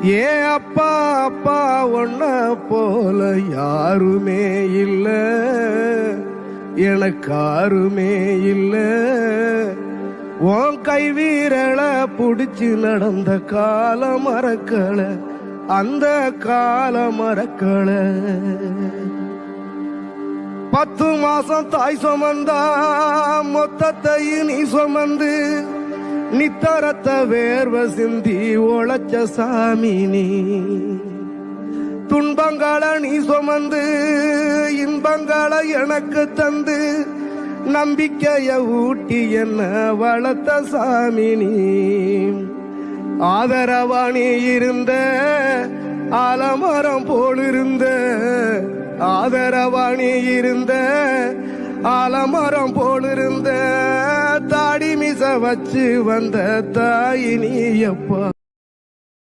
ஏ அப்பா அப்பா ஒன்ன போல யாருமே இல்ல, எனக்கு யாருமே இல்ல. உன் கை வீரல புடிச்சு நடந்த கால மறக்கல, அந்த கால மறக்கல. 10 மாசம் தாய் சுமந்தா மொத்தத்தையும் நீ சுமந்து நித்தரத்த வேர்வ சிந்தி உழைச்ச சாமி நீ. துன்பங்களை நீ சுமந்து இன்பங்களை எனக்கு தந்து நம்பிக்கைய ஊட்டி என்ன வளர்த்த சாமி நீ. ஆதரவா நீ இருந்த ஆலமரம் போலிருந்த, ஆதரவா நீ இருந்த ஆலமரம் போலிருந்த, தாடி மிச வச்சு வந்த தாயினி அப்பா.